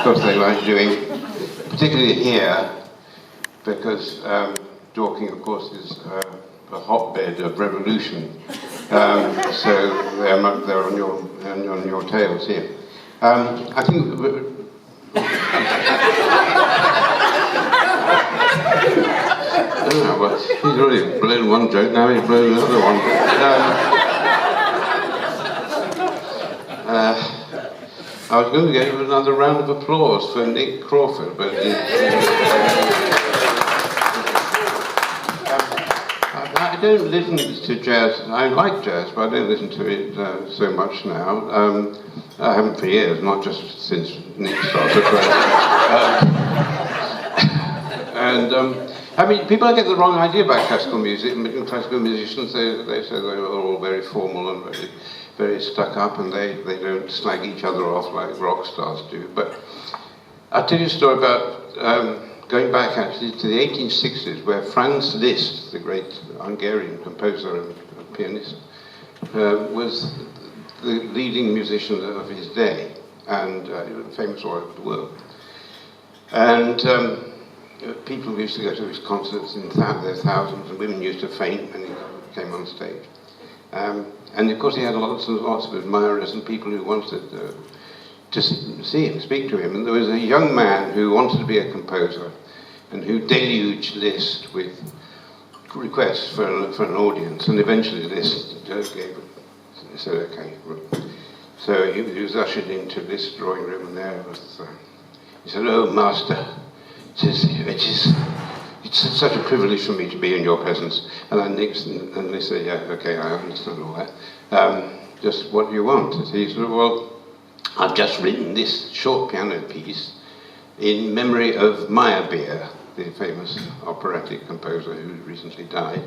course they like doing, particularly here, because Dorking, of course, is a hotbed of revolution. So they're on your tails here. I think. Well, he's already blown one joke, now he's blown another one. I was going to give another round of applause for Nick Crawford, but I don't listen to jazz. I like jazz, but I don't listen to it so much now. I haven't for years, not just since Nick started. I mean, people get the wrong idea about classical music. Classical musicians, they say they're all very formal and very, very stuck up, and they don't slag each other off like rock stars do. But I'll tell you a story about going back actually to the 1860s, where Franz Liszt, the great Hungarian composer and pianist, was the leading musician of his day, and famous all over the world. And people used to go to his concerts in their thousands, and women used to faint when he came on stage. And of course he had lots of admirers and people who wanted to see him, speak to him. And there was a young man who wanted to be a composer and who deluged Liszt with requests for an audience. And eventually Liszt said, okay. So he was ushered into this drawing room, and there was, he said, "Oh, master, it's such a privilege for me to be in your presence." And I nixed, and they said, "Yeah, okay, I understand all that. Just what do you want?" And he said, "Well, I've just written this short piano piece in memory of Meyerbeer, the famous operatic composer who recently died,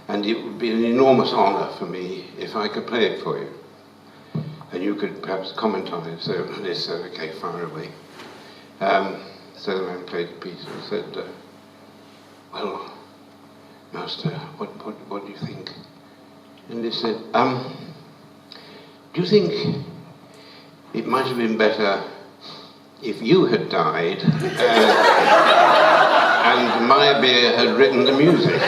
and it would be an enormous honor for me if I could play it for you. And you could perhaps comment on it." So they said, "Okay, fire away." So the man played the piece and said, "Well, master, what do you think?" And they said, "Do you think it might have been better if you had died and Meyerbeer had written the music?"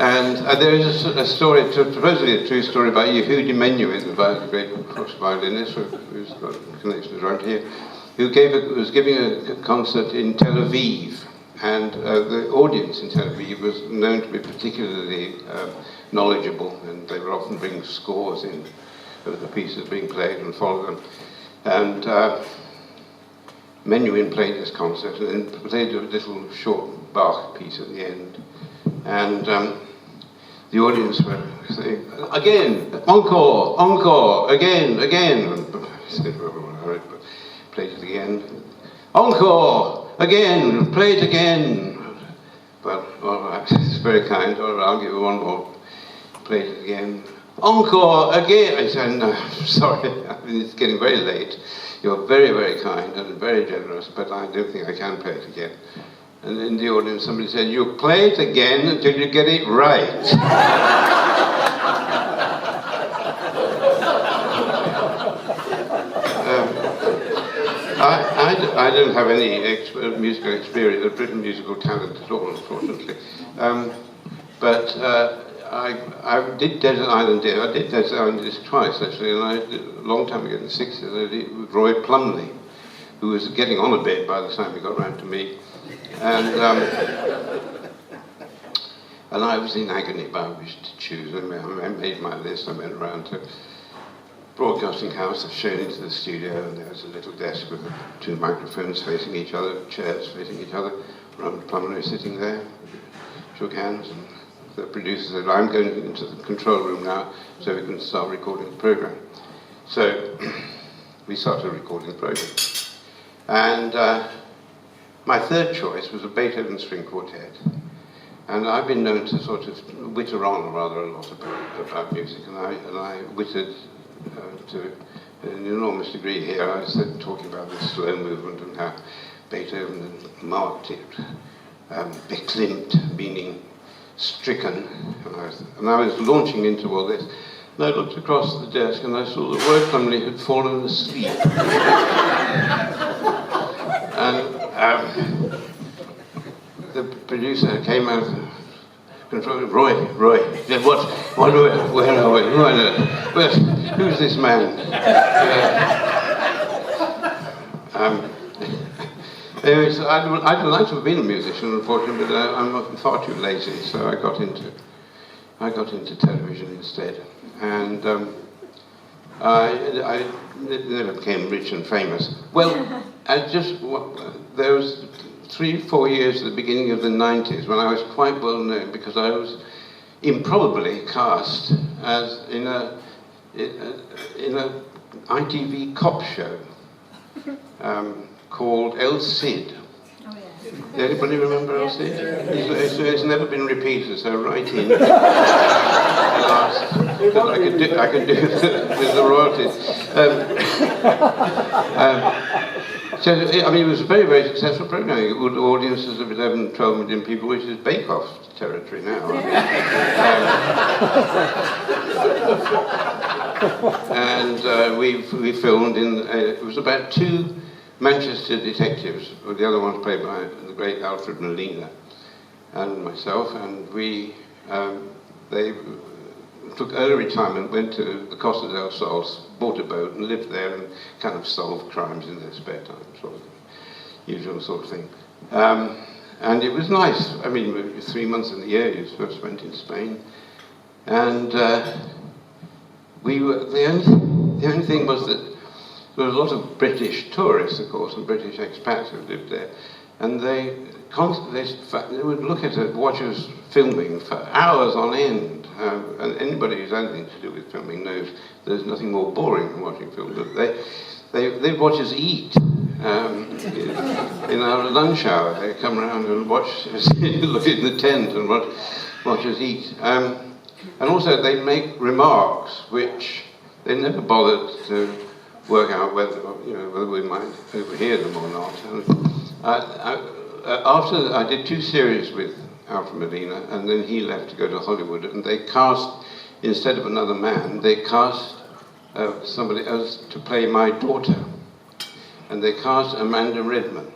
And there is a story, supposedly a true story, about Yehudi Menuhin, the great Prussian violinist who's got connections around here, who was giving a concert in Tel Aviv, and the audience in Tel Aviv was known to be particularly knowledgeable, and they would often bring scores in of the pieces being played and follow them. And Menuhin played this concert and then played a little short Bach piece at the end. And the audience were saying, "Again, encore, encore, again, again." And I said, "Well, played it again. Encore, again, play it again." "Well, all right, it's very kind. All right, I'll give you one more. Played it again. Encore, again." I said, "No, sorry, I mean, it's getting very late. You're very, very kind and very generous, but I don't think I can play it again." And in the audience, somebody said, "You play it again until you get it right." I don't have any musical experience, written musical talent at all, unfortunately. But I did Desert Island Disc. I did Desert Island Disc twice, actually, and a long time ago in the 60s, I did it with Roy Plumley, who was getting on a bit by the time he got round to me. And I was in agony about which to choose. I made my list. I went around to broadcasting house, I showed into the studio, and there was a little desk with two microphones facing each other, chairs facing each other. Ron Plumley sitting there, shook hands, and the producer said, "I'm going into the control room now so we can start recording the program." So we started recording the program. And my third choice was a Beethoven string quartet. And I've been known to sort of witter on rather a lot about music, and I wittered to an enormous degree here. I started talking about the slow movement and how Beethoven marked it beklimmt, meaning stricken. And I was launching into all this, And I looked across the desk and I saw that Word Plumley had fallen asleep. And the producer came out of the control room. Roy, he said, where are we? Who's this man? Anyway, so I'd like to have been a musician, unfortunately, but I'm far too lazy, so I got into television instead. And I never became rich and famous. Well, there was 3-4 years at the beginning of the 90s when I was quite well known because I was improbably cast as in a ITV cop show called El Cid. Oh, yes. Anybody remember El Cid? It's never been repeated, so write in. I could do with the royalties. So, I mean, it was a very, very successful program. It had audiences of 11, 12 million people, which is Bake Off territory now. And we filmed in, it was about 2 Manchester detectives, the other one's played by the great Alfred Molina and myself, and they took early retirement, went to the Costa del Sol, bought a boat and lived there and kind of solved crimes in their spare time, sort of usual sort of thing. And it was nice. I mean, 3 months in the year you spent in Spain, and the only thing was that there was a lot of British tourists, of course, and British expats who lived there, and they would look at it, watch us filming for hours on end. And anybody who's anything to do with filming knows there's nothing more boring than watching film. But they'd watch us eat in our lunch hour. They'd come around and watch us, look in the tent and watch us eat. And also they'd make remarks which they never bothered to work out whether we might overhear them or not. And after I did 2 series with Alfred Molina, and then he left to go to Hollywood, and they cast, instead of another man, they cast somebody else to play my daughter, and they cast Amanda Redman.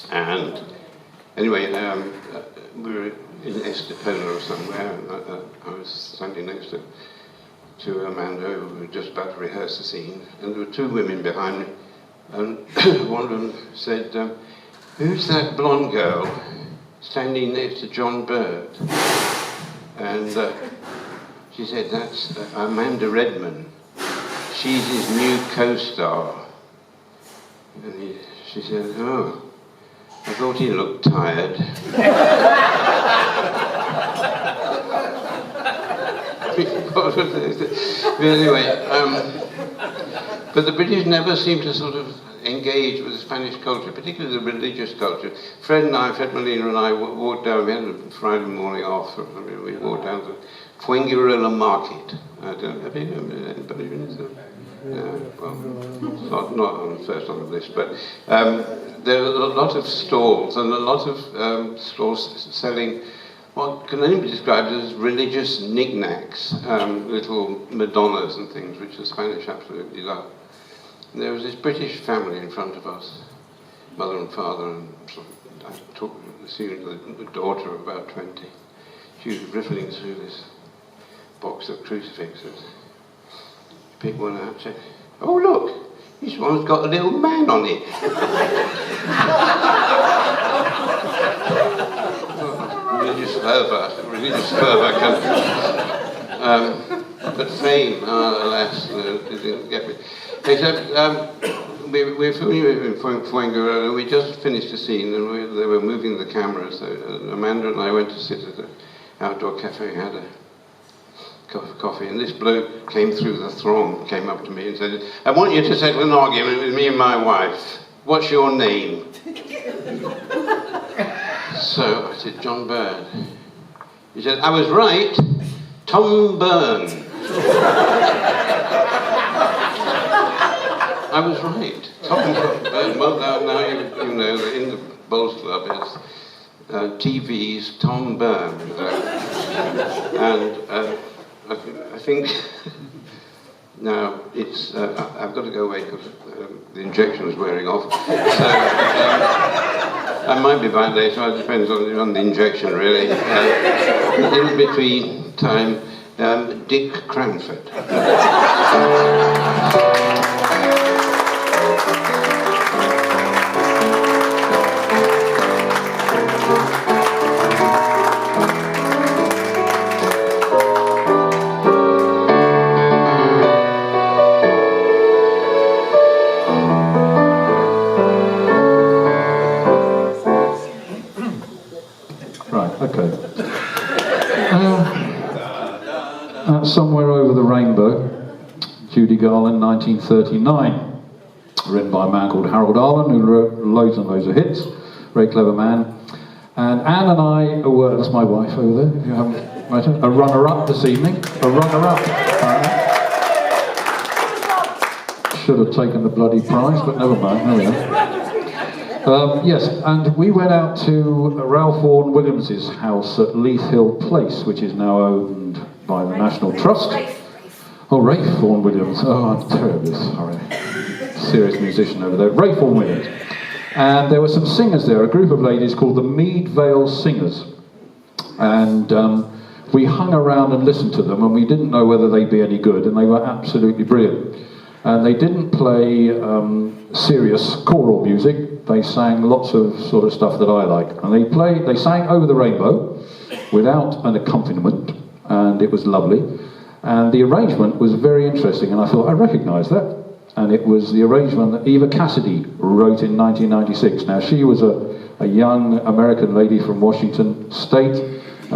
And anyway, we were in Estepona or somewhere, and I was standing next to Amanda, who were just about to rehearse the scene, and there were 2 women behind me, and one of them said, who's that blonde girl standing next to John Bird? And she said, that's Amanda Redman. She's his new co-star. And she said, oh, I thought he looked tired. Anyway, but the British never seemed to sort of engage with the Spanish culture, particularly the religious culture. Fred Molina and I walked down, we had a Friday morning off, we walked down to Fuengirola Market. Have anybody been to that? Well, not first on the list, but there are a lot of stalls, and a lot of stalls selling what can only be described as religious knickknacks, little Madonnas and things, which the Spanish absolutely love. And there was this British family in front of us, mother and father, and I assumed the daughter of about 20. She was riffling through this box of crucifixes. Picked one out and said, oh look, this one's got a little man on it. Religious fervour but fame, alas, it didn't get me. Except, we're filming in Fuengirola, and we just finished a scene, and they were moving the camera, so Amanda and I went to sit at an outdoor cafe, had a cup of coffee, and this bloke came through the throng, came up to me and said, I want you to settle an argument with me and my wife. What's your name? So I said, John Bird. He said, I was right, Tom Byrne. I was right, Tom Byrne. Well, now you know that in the Bowls Club it's TV's Tom Byrne. And I think now it's, I've got to go away because the injection is wearing off. So I might be back later, it depends on the injection really. In between time, Dick Crawford. Somewhere Over the Rainbow, Judy Garland, 1939, written by a man called Harold Arlen, who wrote loads and loads of hits, very clever man. And Anne and I were, that's my wife over there, if you haven't met her, a runner-up this evening, a runner-up. Should have taken the bloody prize, but never mind, there we are. Yes, and we went out to Ralph Vaughan Williams's house at Leith Hill Place, which is now owned by the National Trust. Oh, Rafe Vaughan Williams. Oh, I'm terribly sorry. Serious musician over there. Rafe Vaughan Williams. And there were some singers there, a group of ladies called the Mead Vale Singers. And we hung around and listened to them, and we didn't know whether they'd be any good, and they were absolutely brilliant. And they didn't play serious choral music. They sang lots of sort of stuff that I like. And they sang Over the Rainbow without an accompaniment, and it was lovely. And the arrangement was very interesting, and I thought, I recognise that. And it was the arrangement that Eva Cassidy wrote in 1996. Now, she was a young American lady from Washington State.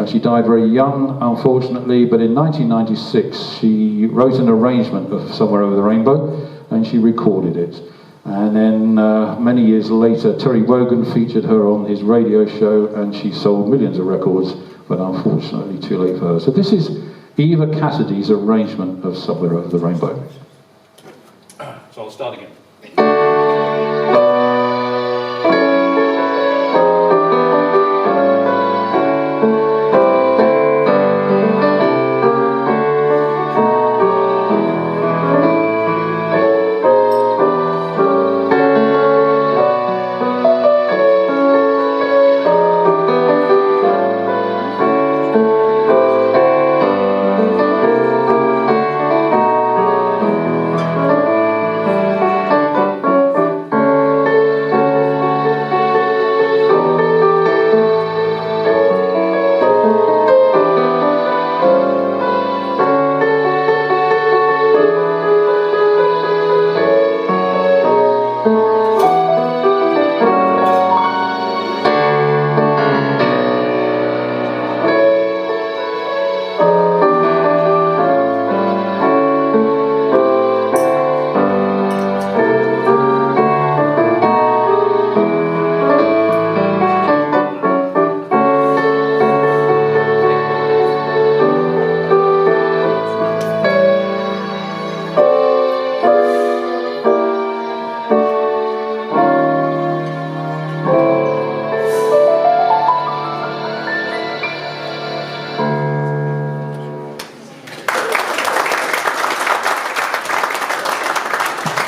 She died very young, unfortunately, but in 1996 she wrote an arrangement of Somewhere Over the Rainbow, and she recorded it. And then many years later, Terry Wogan featured her on his radio show, and she sold millions of records, but unfortunately too late for her. So this is Eva Cassidy's arrangement of Somewhere Over the Rainbow. So I'll start again.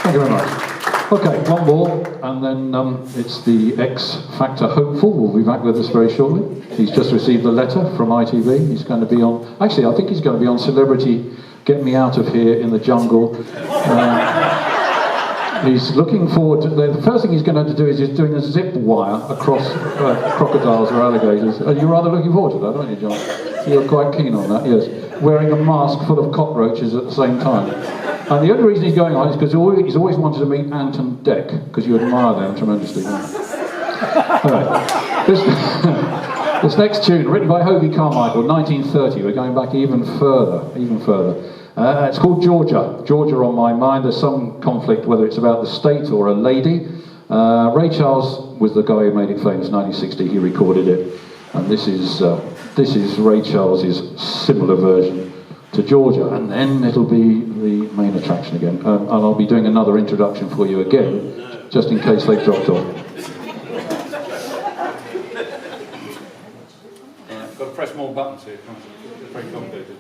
Thank you very much. Okay, one more, and then it's the X Factor hopeful. Will be back with us very shortly. He's just received a letter from ITV. He's going to be on, actually I think he's going to be on Celebrity Get Me Out of Here in the Jungle. He's looking forward to, the first thing he's going to have to do is he's doing a zip wire across crocodiles or alligators. You're rather looking forward to that, aren't you, John? You're quite keen on that, yes. Wearing a mask full of cockroaches at the same time. And the only reason he's going on is because he's always wanted to meet Ant and Dec, because you admire them tremendously. Anyway, this next tune, written by Hobie Carmichael, 1930. We're going back even further. It's called Georgia. Georgia on My Mind. There's some conflict whether it's about the state or a lady. Ray Charles was the guy who made it famous. 1960, he recorded it, and this is Ray Charles's similar version to Georgia, and then it'll be the main attraction again. And I'll be doing another introduction for you again, just in case they've dropped off. Got to press more buttons here. It's very complicated.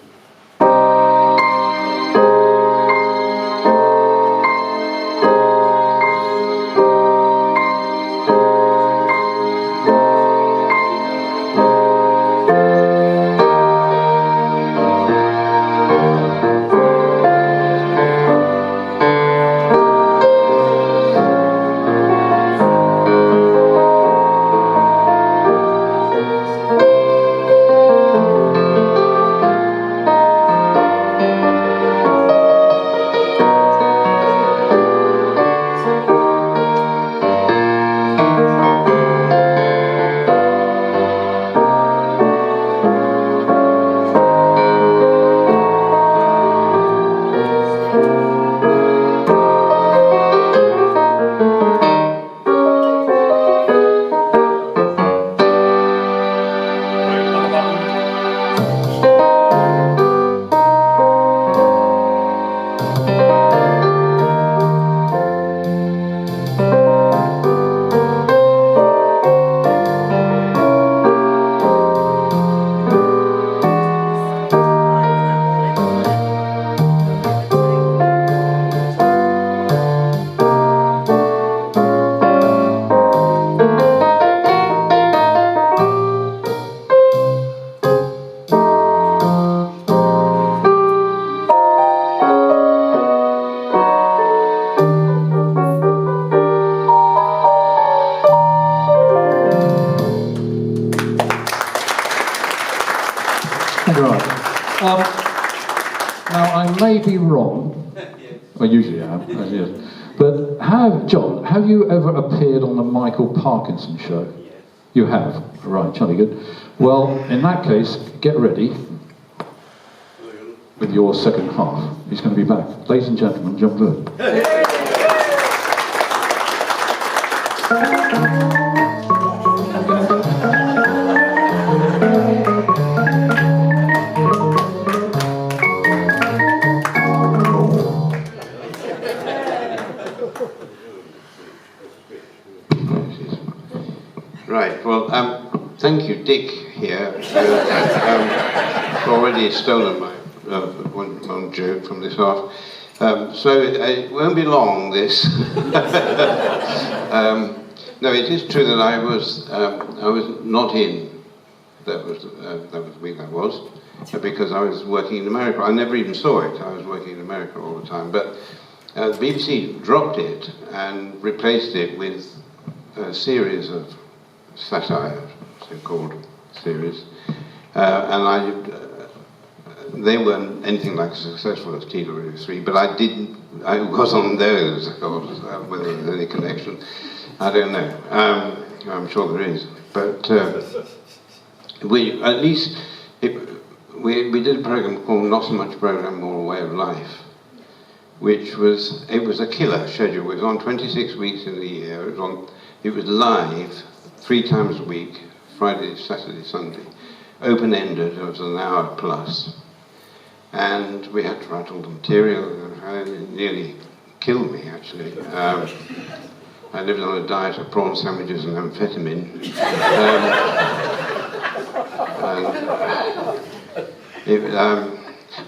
be wrong. I usually am, as yes. But John, have you ever appeared on the Michael Parkinson show? You have? Right, jolly good. Well, in that case, get ready with your second half. He's going to be back. Ladies and gentlemen, John Bird. Right, well, thank you, Dick here. Already stolen my one joke from this half. So it won't be long, this. No, it is true that I was not in. That was the week I was, because I was working in America. I never even saw it. I was working in America all the time. But the BBC dropped it and replaced it with a series of satire, so-called series, and they weren't anything like as successful as TW3, but I was on those, of course, whether there's any connection, I don't know. I'm sure there is, but we did a program called Not So Much Program, More Way of Life, which was a killer schedule. It was on 26 weeks in the year. It was live 3 times a week, Friday, Saturday, Sunday, open-ended. It was an hour plus, and we had to write all the material. It nearly killed me, actually. I lived on a diet of prawn sandwiches and amphetamine.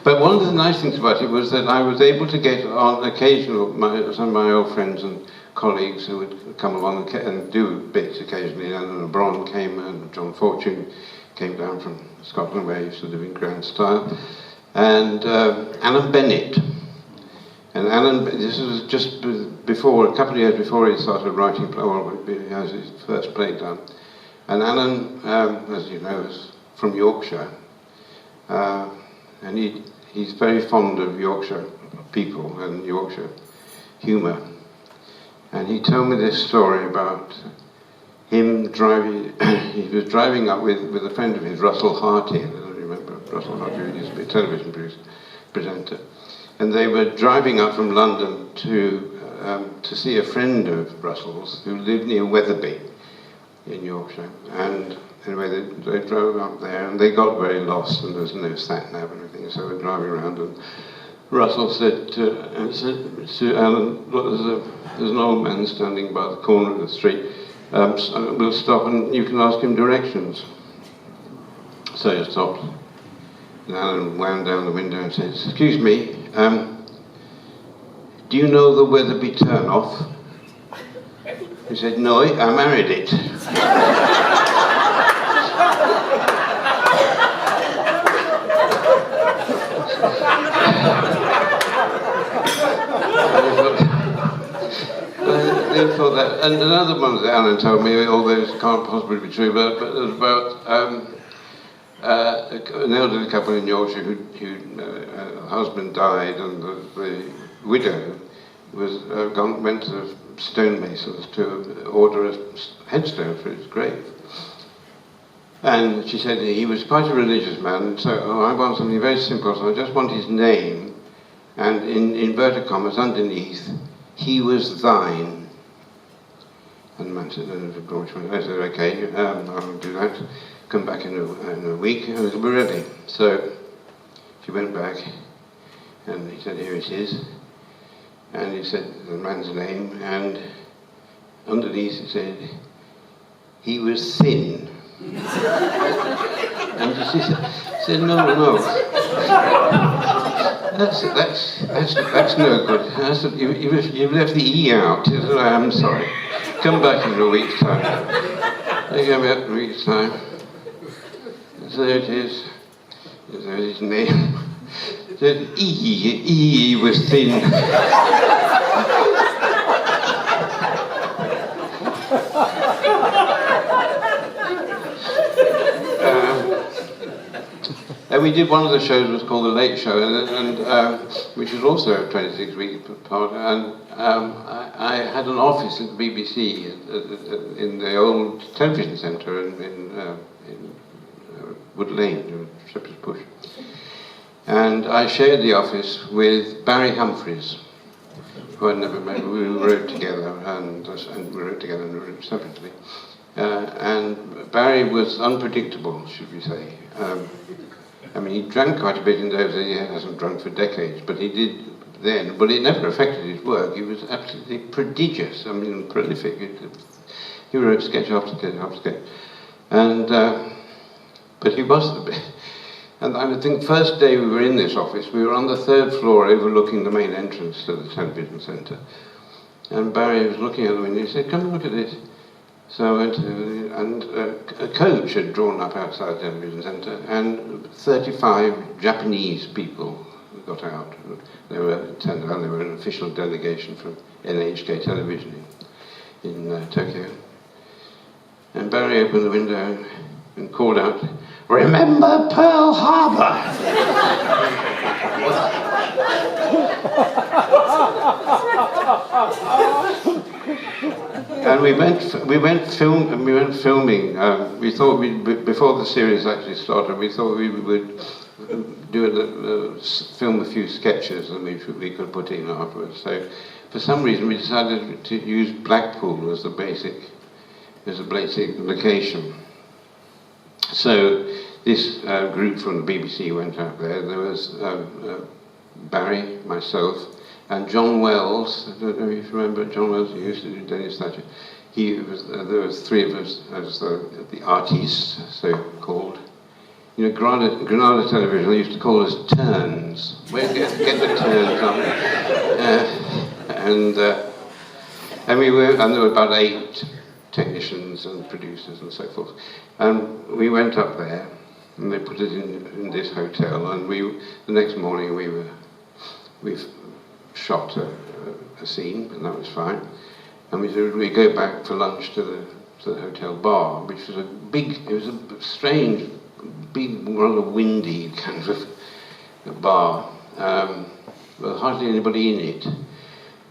But one of the nice things about it was that I was able to get on occasional, some of my old friends and colleagues who would come along and do bits occasionally. Alan O'Brien came, and John Fortune came down from Scotland, where he used to live in grand style, and Alan Bennett. And Alan, this was just before, a couple of years before he started writing, he has his first play done. And Alan, as you know, is from Yorkshire, and he's very fond of Yorkshire people and Yorkshire humour. And he told me this story about him driving, he was driving up with a friend of his, Russell Harty. I don't remember Russell Harty, who used to be a television presenter. And they were driving up from London to see a friend of Russell's who lived near Wetherby in Yorkshire. And anyway, they drove up there, and they got very lost, and there was no sat-nav and everything, so we're driving around, and Russell said to Alan, look, there's an old man standing by the corner of the street. We'll stop and you can ask him directions. So he stopped. And Alan wound down the window and said, excuse me, do you know the Wetherby turn-off? He said, no, I married it. They thought that, and another one that Alan told me, all those can't possibly be true, but it was about an elderly couple in Yorkshire who husband died, and the widow went to the stonemasons to order a headstone for his grave. And she said he was quite a religious man, so I want something very simple, so I just want his name, and in inverted commas underneath, he was thine. And the man said, I said, okay, I'll do that. Come back in a week and it'll be ready. So she went back and he said, here it is. And he said the man's name, and underneath it said, he was thin. And she said, no. That's no good. You've left the E out. He said, I'm sorry. Come back in a week's time. They came back in a week's time. So there it is. There's his name. It said, E was thin. And we did one of the shows was called The Late Show, and which which was also a 26-week part, and I had an office at the BBC in the old television centre in Wood Lane, Shepherd's Bush. And I shared the office with Barry Humphries, who I'd never met. We wrote together, and we wrote together and wrote separately. And Barry was unpredictable, should we say. I mean, he drank quite a bit in those days. He hasn't drunk for decades, but he did then. But it never affected his work. He was absolutely prodigious. I mean, prolific. He wrote sketch after sketch after sketch. And but he was the best. And I think first day we were in this office, we were on the 3rd floor overlooking the main entrance to the television centre. And Barry was looking at the window and he said, "Come and look at this." So I went to, and a coach had drawn up outside the television centre, and 35 Japanese people got out. They were, it turned out, they were an official delegation from NHK television in Tokyo. And Barry opened the window and called out, "Remember Pearl Harbor?" And we went filming. We thought before the series actually started, we thought we would film a few sketches and we could put in afterwards. So for some reason we decided to use Blackpool as the basic location. So this group from the BBC went out there. There was Barry, myself, and John Wells. I don't know if you remember John Wells. He used to do Dennis Thatcher. There was 3 of us as the artists, so called. You know, Granada Television, they used to call us turns. Where get the turns on? And there were about 8 technicians and producers and so forth. And we went up there, and they put us in this hotel. And the next morning we shot a scene, and that was fine. And we go back for lunch to the hotel bar, which was a strange, big, rather windy kind of a bar, with hardly anybody in it.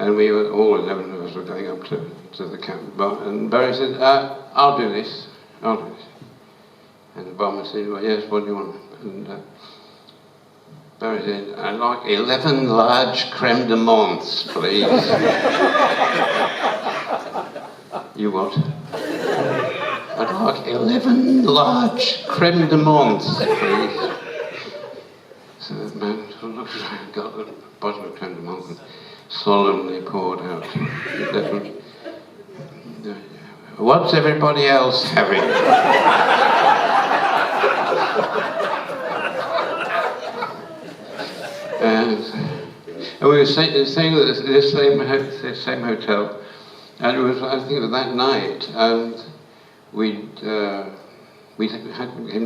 And we were, all 11 of us were going up to the camp bar, and Barry said, I'll do this. And the barman said, "Well, yes, what do you want?" And Barry said, "I'd like 11 large creme de menthes, please." You what? "I'd like 11 large creme de menthes, please." So the man sort of looked around, got the bottle of creme de menthe and solemnly poured out 11. "What's everybody else having?" And we were staying at this same hotel, and it was, I think, that night, and we came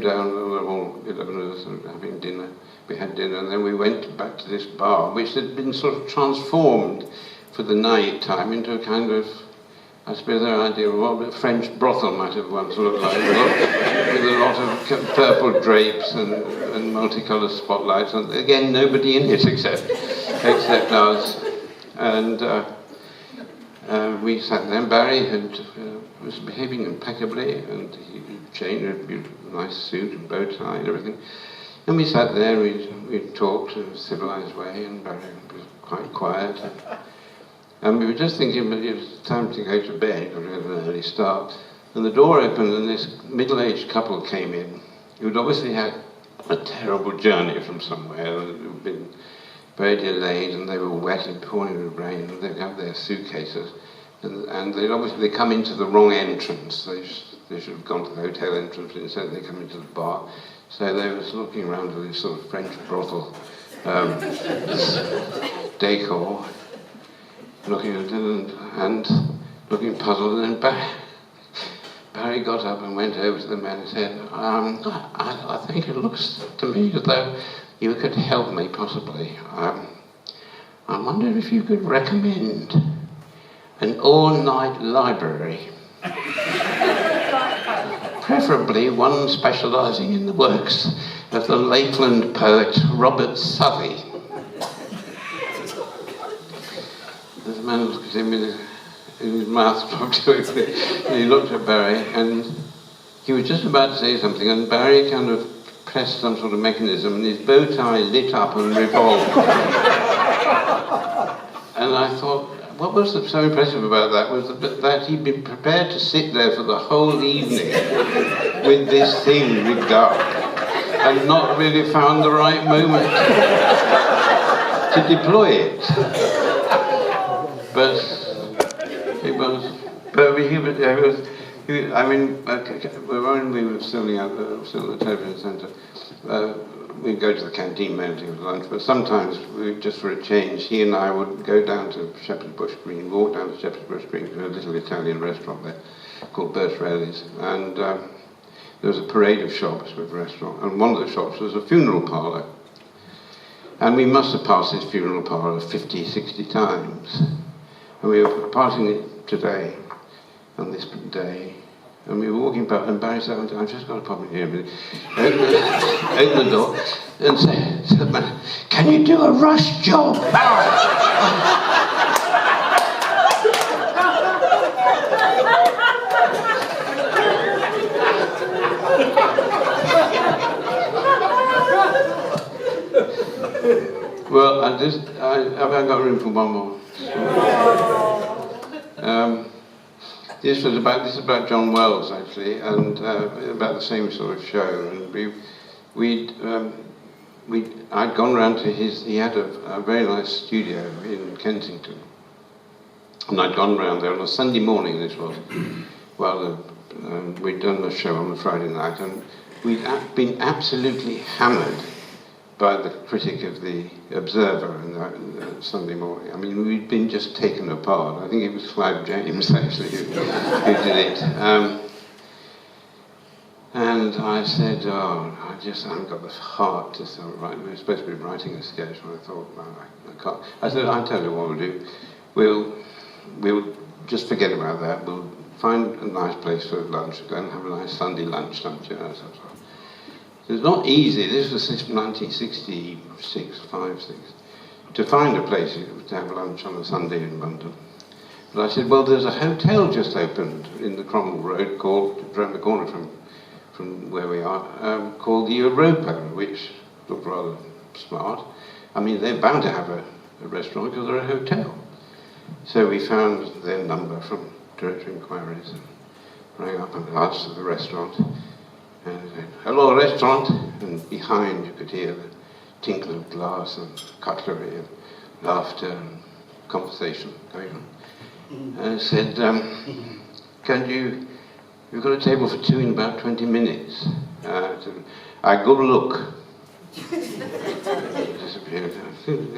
down, all 11 of us, having dinner. We had dinner, and then we went back to this bar, which had been sort of transformed for the night time into a kind of, I suppose, their idea of what a French brothel might have once looked like, with a lot of purple drapes and multicoloured spotlights, and again, nobody in it except us. And we sat there, and Barry was behaving impeccably, and he changed a nice suit and bow tie and everything. And we sat there, we talked in a civilised way, and Barry was quite quiet. And we were just thinking that it was time to go to bed, because we had an early start. And the door opened, and this middle-aged couple came in, who'd obviously had a terrible journey from somewhere. They'd been very delayed, and they were wet and pouring with rain, and they'd have their suitcases. And they'd obviously come into the wrong entrance. They should have gone to the hotel entrance, but instead they come into the bar. So they were looking around at this sort of French brothel decor, looking at it and looking puzzled, and then Barry got up and went over to the man and said, I think it looks to me as though you could help me, possibly. I wonder if you could recommend an all-night library, preferably one specialising in the works of the Lakeland poet Robert Southey. There's a man looked at him with his mouth dropped open, and he looked at Barry, and he was just about to say something, and Barry kind of pressed some sort of mechanism, and his bow tie lit up and revolved. And I thought, what was so impressive about that was that he'd been prepared to sit there for the whole evening with this thing rigged up, and not really found the right moment to deploy it. But it was. But he was. I mean, when we were still at the television centre, we'd go to the canteen mainly for lunch. But sometimes, just for a change, he and I would go down to Shepherd's Bush Green, walk down to Shepherd's Bush Green to a little Italian restaurant there called Bertrelli's, and there was a parade of shops with a restaurant, and one of the shops was a funeral parlour. And we must have passed this funeral parlour 50, 60 times. And we were passing it today, on this day, and we were walking back, and Barry said, I've just got a pop in here a minute. Open the door, and said, man, can you do a rush job? Well, I've got room for one more. This is about John Wells actually, and about the same sort of show. And I'd gone round to he had a very nice studio in Kensington, and I'd gone round there on a Sunday morning. This was, well, we'd done the show on the Friday night, and we'd been absolutely hammered by the critic of the Observer on Sunday morning. I mean, we'd been just taken apart. I think it was Clive James, actually, who did it. And I said, I haven't got the heart to start writing. We were supposed to be writing a sketch, and I thought, no, I can't. I said, I'll tell you what we'll do. We'll just forget about that. We'll find a nice place for lunch, go and have a nice Sunday lunch, you know, so. It's not easy, this was 1966, 5, 6, to find a place to have lunch on a Sunday in London. But I said, well, there's a hotel just opened in the Cromwell Road, called, around the corner from where we are, called the Europa, which looked rather smart. I mean, they're bound to have a restaurant because they're a hotel. So we found their number from Directory Inquiries and rang up and asked for the restaurant. And I said, hello, restaurant. And behind you could hear the tinkle of glass and cutlery and laughter and conversation going on. And I said, you've got a table for two in about 20 minutes. I go look. Disappeared.